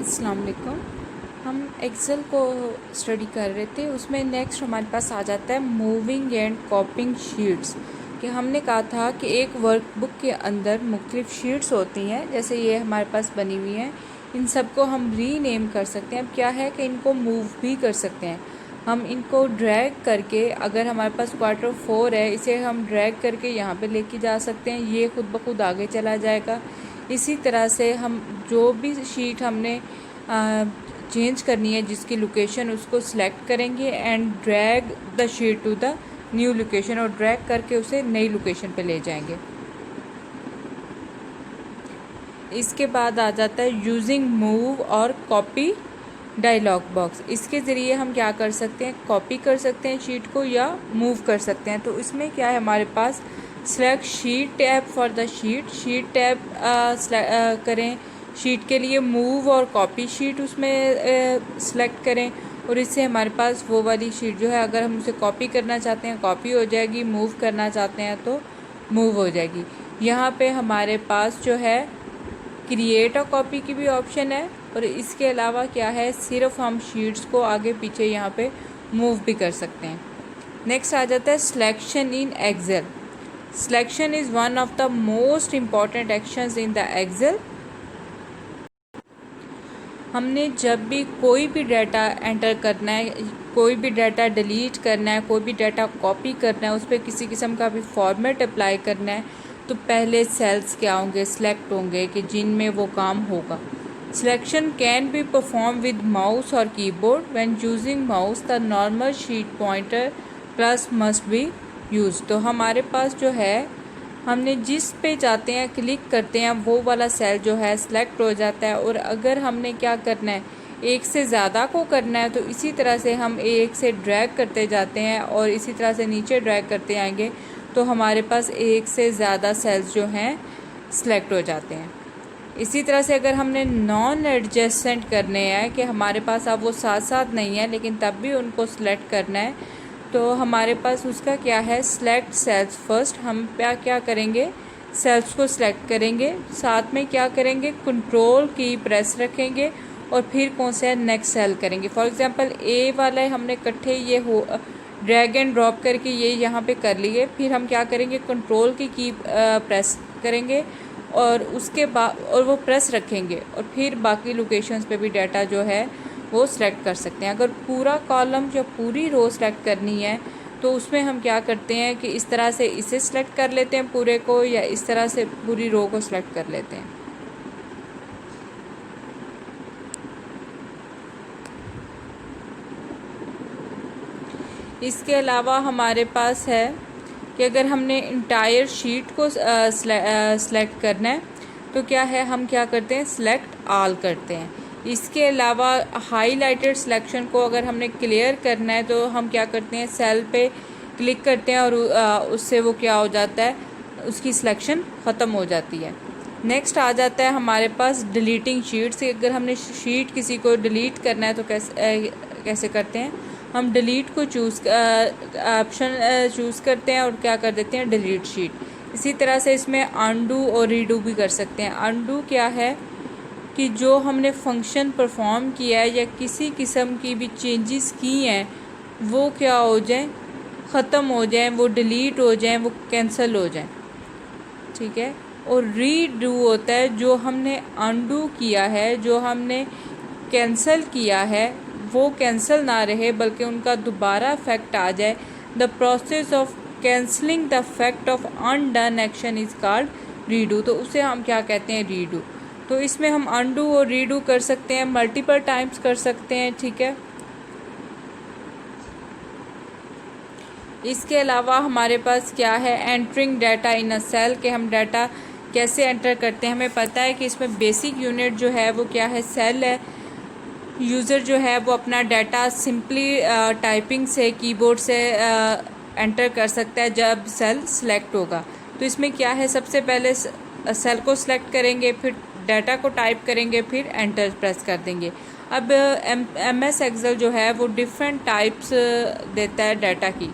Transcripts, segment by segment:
अस्सलाम वालेकुम। हम एक्सेल को स्टडी कर रहे थे, उसमें नेक्स्ट हमारे पास आ जाता है मूविंग एंड कॉपिंग शीट्स। कि हमने कहा था कि एक वर्कबुक के अंदर मुख्तलिफ शीट्स होती हैं, जैसे ये हमारे पास बनी हुई हैं। इन सबको हम रीनेम कर सकते हैं। अब क्या है कि इनको मूव भी कर सकते हैं। हम इनको ड्रैग करके, अगर हमारे पास Q4 है, इसे हम ड्रैग करके यहाँ पे लेके जा सकते हैं, ये खुद ब खुद आगे चला जाएगा। इसी तरह से हम जो भी शीट हमने चेंज करनी है, जिसकी लोकेशन, उसको सिलेक्ट करेंगे and drag the sheet to the new location, और ड्रैग करके उसे नई लोकेशन पे ले जाएंगे। इसके बाद आ जाता है यूजिंग मूव और कॉपी डायलॉग बॉक्स। इसके ज़रिए हम क्या कर सकते हैं, कॉपी कर सकते हैं शीट को या मूव कर सकते हैं। तो इसमें क्या है, हमारे पास select sheet tab for the sheet tab करें शीट के लिए, मूव और कॉपी शीट उसमें सेलेक्ट करें, और इससे हमारे पास वो वाली शीट जो है, अगर हम उसे कॉपी करना चाहते हैं कॉपी हो जाएगी, मूव करना चाहते हैं तो मूव हो जाएगी। यहाँ पे हमारे पास जो है क्रिएट और कॉपी की भी ऑप्शन है, और इसके अलावा क्या है, सिर्फ हम शीट्स को आगे पीछे यहाँ पे मूव भी कर सकते हैं। नेक्स्ट आ जाता है selection in Excel. Selection is one of the most important actions in the Excel. हमने जब भी कोई भी डाटा एंटर करना है, कोई भी डाटा डिलीट करना है, कोई भी डाटा कॉपी करना है, उस पर किसी किस्म का भी फॉर्मेट अप्लाई करना है, तो पहले सेल्स क्या होंगे, सिलेक्ट होंगे कि जिनमें वो काम होगा। Selection can be perform with mouse और keyboard. When using mouse the normal sheet pointer plus must be use. तो हमारे पास जो है, हमने जिस पे चाहते हैं क्लिक करते हैं, वो वाला सेल जो है सिलेक्ट हो जाता है। और अगर हमने क्या करना है, एक से ज़्यादा को करना है, तो इसी तरह से हम एक से ड्रैग करते जाते हैं और इसी तरह से नीचे ड्रैग करते आएंगे, तो हमारे पास एक से ज़्यादा सेल्स जो हैं सिलेक्ट हो जाते हैं। इसी तरह से अगर हमने नॉन एडजेसेंट करने हैं, कि हमारे पास अब वो साथ साथ नहीं है लेकिन तब भी उनको सिलेक्ट करना है, तो हमारे पास उसका क्या है, सेलेक्ट सेल्स फर्स्ट। हम क्या करेंगे, सेल्स को सिलेक्ट करेंगे, साथ में क्या करेंगे, कंट्रोल की प्रेस रखेंगे, और फिर कौन सा नेक्स्ट सेल करेंगे। फॉर एग्जांपल ए वाला हमने इकट्ठे ये हो ड्रैग एंड ड्रॉप करके ये यहाँ पे कर लिए, फिर हम क्या करेंगे, कंट्रोल की प्रेस करेंगे, और उसके बाद और वो प्रेस रखेंगे, और फिर बाकी लोकेशंस पे भी डाटा जो है वो सिलेक्ट कर सकते हैं। अगर पूरा कॉलम या पूरी रो सिलेक्ट करनी है, तो उसमें हम क्या करते हैं कि इस तरह से इसे सिलेक्ट कर लेते हैं पूरे को, या इस तरह से पूरी रो को सिलेक्ट कर लेते हैं। इसके अलावा हमारे पास है कि अगर हमने इंटायर शीट को सिलेक्ट करना है, तो क्या है, हम क्या करते हैं, सिलेक्ट ऑल करते हैं। इसके अलावा हाईलाइटेड सिलेक्शन को अगर हमने क्लियर करना है, तो हम क्या करते हैं, सेल पे क्लिक करते हैं, और उससे वो क्या हो जाता है, उसकी सिलेक्शन ख़त्म हो जाती है। नेक्स्ट आ जाता है हमारे पास डिलीटिंग शीट्स। अगर हमने शीट किसी को डिलीट करना है, तो कैसे करते हैं, हम डिलीट को ऑप्शन चूज़ करते हैं और क्या कर देते हैं, डिलीट शीट। इसी तरह से इसमें अनडू और रीडू भी कर सकते हैं। अनडू क्या है कि जो हमने फंक्शन परफॉर्म किया है या किसी किस्म की भी चेंजेस की हैं, वो क्या हो जाएं, ख़त्म हो जाएं, वो डिलीट हो जाएं, वो कैंसिल हो जाएं, ठीक है। और रीडू होता है जो हमने अनडू किया है, जो हमने कैंसिल किया है, वो कैंसिल ना रहे बल्कि उनका दोबारा इफेक्ट आ जाए। The process of cancelling the effect of undone action is called redo. तो उसे हम क्या कहते हैं, रीडू। तो इसमें हम अनडू और रीडू कर सकते हैं, मल्टीपल टाइम्स कर सकते हैं, ठीक है। इसके अलावा हमारे पास क्या है, entering data in a cell, के हम डाटा कैसे एंटर करते हैं। हमें पता है कि इसमें बेसिक यूनिट जो है वो क्या है, सेल है। यूज़र जो है वो अपना डाटा सिंपली टाइपिंग से, कीबोर्ड से एंटर कर सकता है जब सेल सिलेक्ट होगा। तो इसमें क्या है, सबसे पहले सेल को सिलेक्ट करेंगे, फिर डाटा को टाइप करेंगे, फिर एंटर प्रेस कर देंगे। अब MS एक्सेल जो है वो डिफरेंट टाइप्स देता है डाटा की।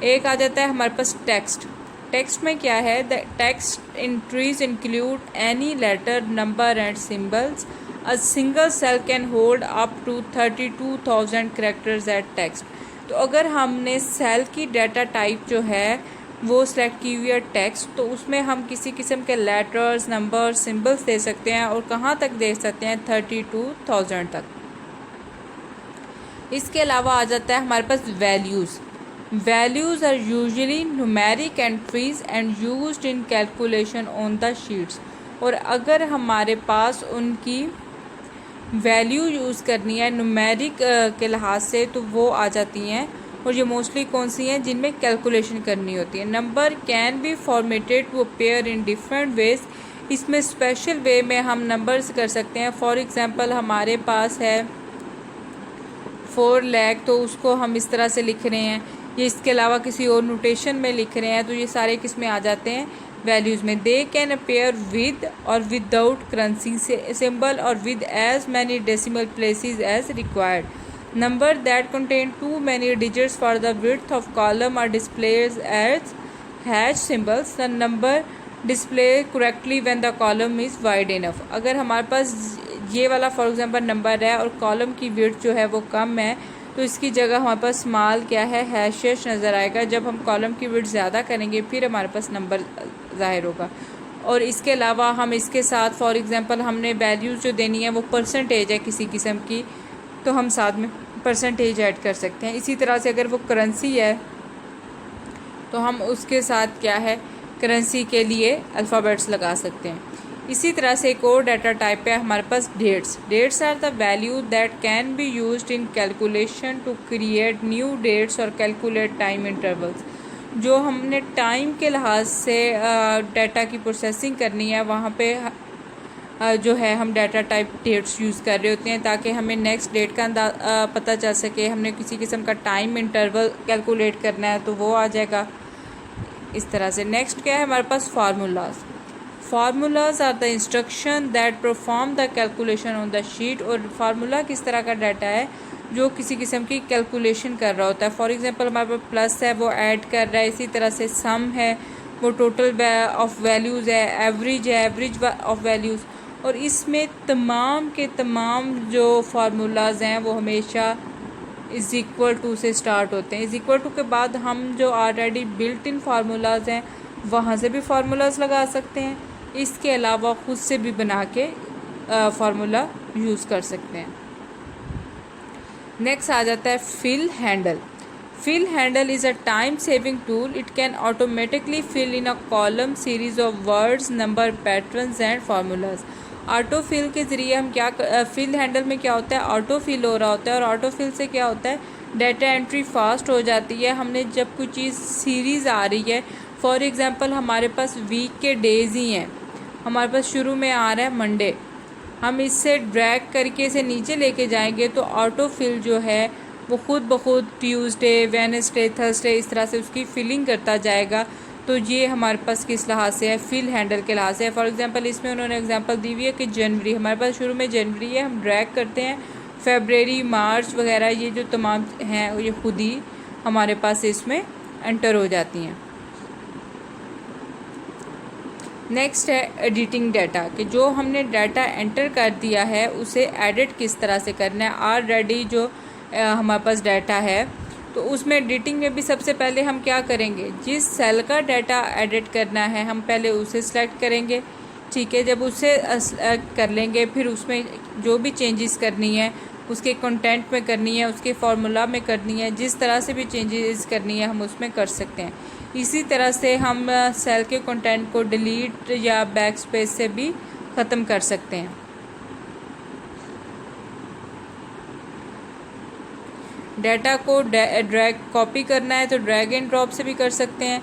एक आ जाता है हमारे पास टेक्स्ट। टेक्स्ट में क्या है, the text entries include any letter, number and symbols a single cell can hold up to 32,000 characters at text. तो अगर हमने सेल की डाटा टाइप जो है वो सिलेक्ट की हुई है टेक्स्ट, तो उसमें हम किसी किस्म के लेटर्स, नंबर्स, सिंबल्स दे सकते हैं और कहाँ तक दे सकते हैं 32,000 तक। इसके अलावा आ जाता है हमारे पास values. Values are usually numeric entries and used in calculation on the sheets. और अगर हमारे पास उनकी वैल्यू यूज़ करनी है न्यूमेरिक के लिहाज से, तो वो आ जाती हैं। और ये मोस्टली कौन सी हैं? जिनमें कैलकुलेशन करनी होती है। Number can be formatted to appear in different ways. इसमें स्पेशल वे में हम नंबर्स कर सकते हैं। फॉर एग्ज़ाम्पल हमारे पास है 4 लाख, तो उसको हम इस तरह से लिख रहे हैं। ये इसके अलावा किसी और नोटेशन में लिख रहे हैं, तो ये सारे किस में आ जाते हैं? वैल्यूज़ में। दे कैन अपेयर विद और विदाउट करेंसी सिंबल और with as many decimal places as required. Number that contain too many digits for the width of column are displays as hash symbols. The number display correctly when the column is wide enough. अगर हमारे पास ये वाला for example number है और column की width जो है वो कम है, तो इसकी जगह हमारे पास स्मॉल क्या है? हैशेस नज़र आएगा। जब हम कॉलम की विड्थ ज़्यादा करेंगे फिर हमारे पास नंबर ज़ाहिर होगा। और इसके अलावा हम इसके साथ फॉर एग्जांपल हमने वैल्यूज़ जो देनी है वो परसेंटेज है किसी किस्म की, तो हम साथ में परसेंटेज ऐड कर सकते हैं। इसी तरह से अगर वो करेंसी है तो हम उसके साथ क्या है? करेंसी के लिए अल्फ़ाबेट्स लगा सकते हैं। इसी तरह से एक और डाटा टाइप है हमारे पास dates. Dates are the value that can be used in calculation to create new dates और कैलकुलेट टाइम इंटरवल्स। जो हमने टाइम के लिहाज से डाटा की प्रोसेसिंग करनी है, वहाँ पे जो है हम डाटा टाइप डेट्स यूज़ कर रहे होते हैं ताकि हमें नेक्स्ट डेट का पता चल सके। हमने किसी किस्म का टाइम इंटरवल कैलकुलेट करना है तो वो आ जाएगा इस तरह से। नेक्स्ट क्या है हमारे पास? Formulas. Formulas are the instruction that perform the calculation on the sheet. और फार्मूला किस तरह का डाटा है? जो किसी किस्म की कैलकुलेशन कर रहा होता है। फॉर एग्जांपल हमारे पास प्लस है वो ऐड कर रहा है, इसी तरह से सम है वो टोटल ऑफ वैल्यूज़ है, एवरेज है एवरेज ऑफ वैल्यूज़। और इसमें तमाम के तमाम जो फार्मूलाज हैं वो हमेशा इज़ इक्वल टू से स्टार्ट होते हैं। इज़ इक्वल टू के बाद हम जो ऑलरेडी बिल्ट इन फार्मूलाज हैं वहाँ से भी फार्मूलाज लगा सकते हैं। इसके अलावा ख़ुद से भी बना के फार्मूला यूज़ कर सकते हैं। नेक्स्ट आ जाता है fill handle. Fill handle is a time saving tool. It can automatically fill in a column series of words, number, patterns and formulas. Auto fill के ज़रिए हम क्या फिल हैंडल में क्या होता है? ऑटो फिल हो रहा होता है। और ऑटो फिल से क्या होता है? डाटा एंट्री फास्ट हो जाती है। हमने जब कोई चीज़ सीरीज़ आ रही है, फॉर एग्ज़ाम्पल हमारे पास वीक के डेज़ ही हैं, हमारे पास शुरू में आ रहा है मंडे, हम इससे ड्रैग करके इसे नीचे लेके जाएंगे तो ऑटो फिल जो है वो खुद ब खुद ट्यूसडे, वेडनेसडे, थर्सडे इस तरह से उसकी फिलिंग करता जाएगा। तो ये हमारे पास किस लिहाज से है? फिल हैंडल के लिहाज से है। फॉर एग्जांपल इसमें उन्होंने एग्जांपल दी हुई है कि जनवरी, हमारे पास शुरू में जनवरी है, हम ड्रैग करते हैं फेबररी, मार्च वगैरह, ये जो तमाम हैं ये खुद ही हमारे पास इसमें एंटर हो जाती हैं। नेक्स्ट है एडिटिंग डाटा, कि जो हमने डाटा एंटर कर दिया है उसे एडिट किस तरह से करना है। ऑलरेडी जो हमारे पास डाटा है तो उसमें एडिटिंग में भी सबसे पहले हम क्या करेंगे? जिस सेल का डाटा एडिट करना है हम पहले उसे सिलेक्ट करेंगे, ठीक है। जब उसे कर लेंगे फिर उसमें जो भी चेंजेस करनी है उसके कंटेंट में करनी है, उसके फार्मूला में करनी है, जिस तरह से भी चेंजेस करनी है हम उसमें कर सकते हैं। इसी तरह से हम सेल के कंटेंट को डिलीट या बैक स्पेस से भी ख़त्म कर सकते हैं। डाटा को ड्रैग कॉपी करना है तो ड्रैग एंड ड्रॉप से भी कर सकते हैं,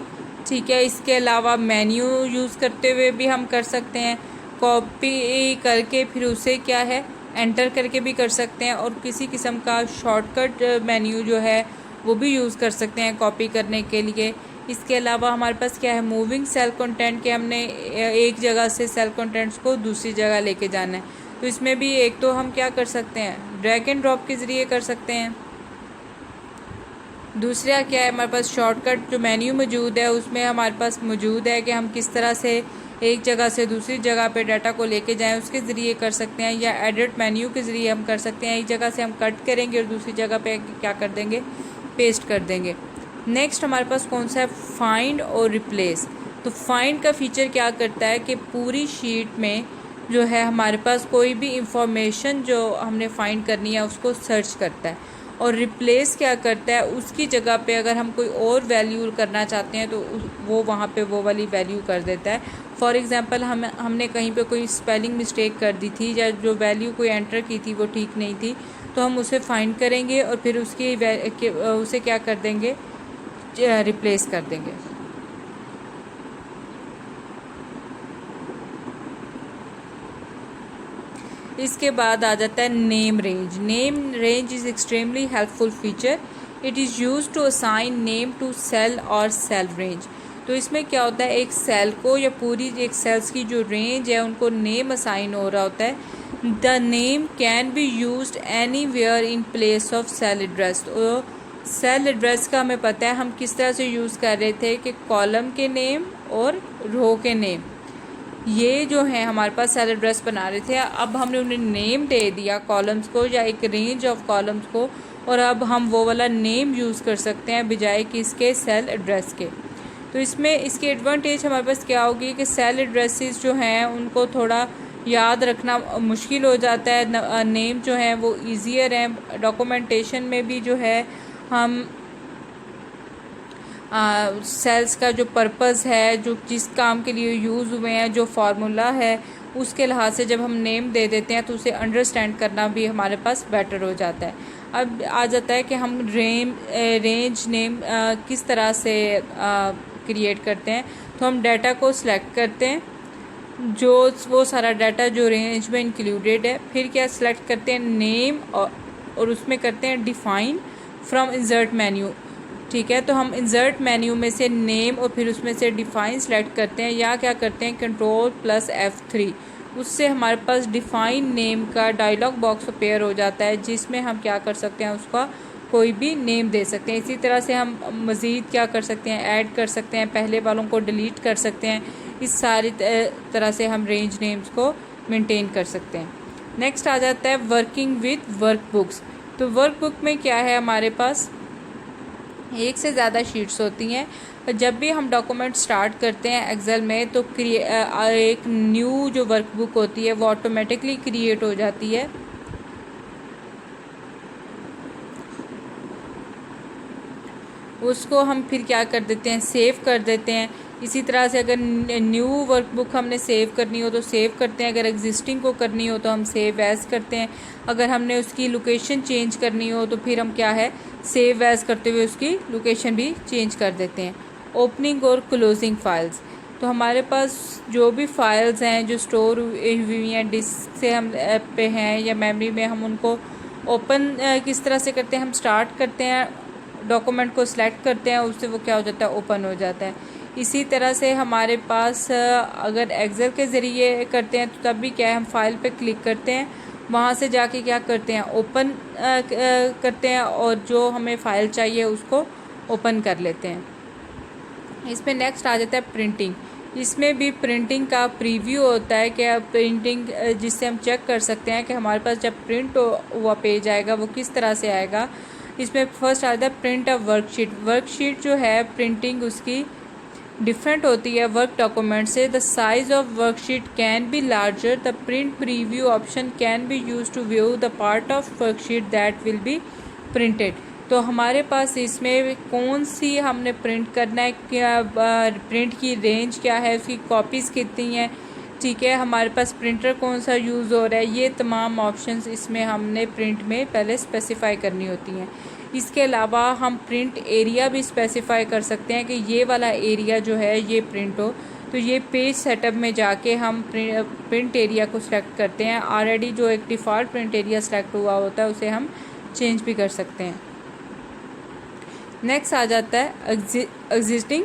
ठीक है। इसके अलावा मेन्यू यूज़ करते हुए भी हम कर सकते हैं, कॉपी करके फिर उसे क्या है एंटर करके भी कर सकते हैं। और किसी किस्म का शॉर्टकट मेन्यू जो है वो भी यूज़ कर सकते हैं कॉपी करने के लिए। इसके अलावा हमारे पास क्या है? मूविंग सेल कंटेंट, के हमने एक जगह से सेल कंटेंट्स को दूसरी जगह लेके जाना है, तो इसमें भी एक तो हम क्या कर सकते हैं? ड्रैग एंड ड्रॉप के ज़रिए कर सकते हैं। दूसरा क्या है? हमारे पास शॉर्टकट जो मेन्यू मौजूद है उसमें हमारे पास मौजूद है कि हम किस तरह से एक जगह से दूसरी जगह पे डाटा को लेके जाएं उसके ज़रिए कर सकते हैं, या एडिट मेन्यू के ज़रिए हम कर सकते हैं। एक जगह से हम कट करेंगे और दूसरी जगह पे क्या कर देंगे, पेस्ट कर देंगे। नेक्स्ट हमारे पास कौन सा है, फाइंड और रिप्लेस। तो फाइंड का फीचर क्या करता है कि पूरी शीट में जो है हमारे पास कोई भी इंफॉर्मेशन जो हमने फाइंड करनी है उसको सर्च करता है। और रिप्लेस क्या करता है, उसकी जगह पे अगर हम कोई और वैल्यू करना चाहते हैं तो वो वहाँ पे वो वाली वैल्यू कर देता है। फॉर एग्ज़ाम्पल हमने कहीं पे कोई स्पेलिंग मिस्टेक कर दी थी या जो वैल्यू कोई एंटर की थी वो ठीक नहीं थी, तो हम उसे फाइंड करेंगे और फिर उसे क्या कर देंगे, रिप्लेस कर देंगे। इसके बाद आ जाता है name range. Name range is extremely helpful feature. It is use to assign name to cell और सेल रेंज। तो इसमें क्या होता है, एक सेल को या पूरी एक सेल्स की जो रेंज है उनको नेम असाइन हो रहा होता है। The name can be used anywhere in place of cell address. तो सेल एड्रेस का हमें पता है हम किस तरह से यूज़ कर रहे थे कि कॉलम के नेम और रो के नेम, ये जो है हमारे पास सेल एड्रेस बना रहे थे। अब हमने उन्हें नेम दे दिया कॉलम्स को या एक रेंज ऑफ कॉलम्स को, और अब हम वो वाला नेम यूज़ कर सकते हैं बजाय कि इसके सेल एड्रेस के। तो इसमें इसकी एडवांटेज हमारे पास क्या होगी कि सेल एड्रेसेस जो हैं उनको थोड़ा याद रखना मुश्किल हो जाता है, नेम जो हैं वो ईज़ियर हैं। डॉक्यूमेंटेशन में भी जो है हम सेल्स का जो पर्पस है, जो जिस काम के लिए यूज़ हुए हैं, जो फार्मूला है, उसके लिहाज से जब हम नेम दे देते हैं तो उसे अंडरस्टैंड करना भी हमारे पास बेटर हो जाता है। अब आ जाता है कि हम रेंज नेम किस तरह से क्रिएट करते हैं। तो हम डाटा को सिलेक्ट करते हैं, जो वो सारा डाटा जो रेंज में इंक्लूडेड है, फिर क्या सिलेक्ट करते हैं नेम और उसमें करते हैं डिफ़ाइन फ्रॉम इंसर्ट मेन्यू। ठीक है, तो हम इंसर्ट मेन्यू में से नेम और फिर उसमें से डिफ़ाइन सेलेक्ट करते हैं, या क्या करते हैं Ctrl+F3, उससे हमारे पास डिफ़ाइन नेम का डायलॉग बॉक्स अपेयर हो जाता है, जिसमें हम क्या कर सकते हैं, उसका कोई भी नेम दे सकते हैं। इसी तरह से हम मज़ीद क्या कर सकते हैं, ऐड कर सकते हैं, पहले वालों को डिलीट कर सकते हैं। इस सारी तरह से हम रेंज नेम्स को मेंटेन कर सकते हैं। नेक्स्ट आ जाता है वर्किंग विद वर्कबुक्स। तो वर्कबुक में क्या है, हमारे पास एक से ज़्यादा शीट्स होती हैं। जब भी हम डॉक्यूमेंट स्टार्ट करते हैं एक्सेल में तो एक न्यू जो वर्कबुक होती है वो ऑटोमेटिकली क्रिएट हो जाती है। उसको हम फिर क्या कर देते हैं, सेव कर देते हैं। इसी तरह से अगर न्यू वर्कबुक हमने सेव करनी हो तो सेव करते हैं, अगर एग्जिस्टिंग को करनी हो तो हम सेव एज़ करते हैं। अगर हमने उसकी लोकेशन चेंज करनी हो तो फिर हम क्या है, सेव एज़ करते हुए उसकी लोकेशन भी चेंज कर देते हैं। ओपनिंग और क्लोजिंग फाइल्स। तो हमारे पास जो भी फाइल्स हैं जो स्टोर हुई हैं डिस्क से हम पे हैं या मेमोरी में, हम उनको ओपन किस तरह से करते हैं, हम स्टार्ट करते हैं, डॉक्यूमेंट को सिलेक्ट करते हैं, उससे वो क्या हो जाता है, ओपन हो जाता है। इसी तरह से हमारे पास अगर एक्सेल के ज़रिए करते हैं तो तब भी क्या है, हम फाइल पे क्लिक करते हैं, वहाँ से जाके क्या करते हैं, ओपन करते हैं और जो हमें फ़ाइल चाहिए उसको ओपन कर लेते हैं। इसमें नेक्स्ट आ जाता है प्रिंटिंग। इसमें भी प्रिंटिंग का प्रीव्यू होता है कि प्रिंटिंग जिससे हम चेक कर सकते हैं कि हमारे पास जब प्रिंट हुआ पेज आएगा वो किस तरह से आएगा। इसमें फर्स्ट आता है प्रिंट अ वर्कशीट। वर्कशीट जो है प्रिंटिंग उसकी डिफरेंट होती है वर्क डॉक्यूमेंट से। The size of worksheet can be larger. The print preview option can be use to view the part of worksheet that will be printed. तो हमारे पास इसमें कौन सी हमने प्रिंट करना है, क्या प्रिंट की रेंज क्या है, उसकी कॉपीज़ कितनी हैं, ठीक है, हमारे पास प्रिंटर कौन सा यूज़ हो रहा है, ये तमाम ऑप्शंस इसमें हमने प्रिंट में पहले स्पेसिफाई करनी होती हैं। इसके अलावा हम प्रिंट एरिया भी स्पेसिफाई कर सकते हैं कि ये वाला एरिया जो है ये प्रिंट हो। तो ये पेज सेटअप में जाके हम प्रिंट एरिया को सिलेक्ट करते हैं। ऑलरेडी जो एक डिफ़ॉल्ट प्रिंट एरिया सिलेक्ट हुआ होता है उसे हम चेंज भी कर सकते हैं। नेक्स्ट आ जाता है एग्जिस्टिंग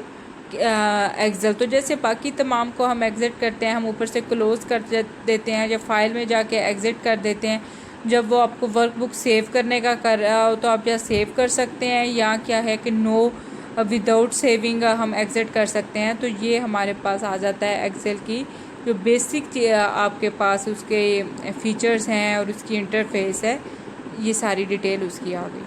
एक्सेल। तो जैसे बाकी तमाम को हम एग्जिट करते हैं, हम ऊपर से क्लोज़ कर देते हैं या फाइल में जाके एग्जिट कर देते हैं। जब वो आपको वर्कबुक सेव करने का कर रहा हो तो आप या सेव कर सकते हैं, या क्या है कि नो विदाउट सेविंग हम एग्जिट कर सकते हैं। तो ये हमारे पास आ जाता है एक्सेल की जो बेसिक आपके पास उसके फीचर्स हैं और उसकी इंटरफेस है, ये सारी डिटेल उसकी आ गई।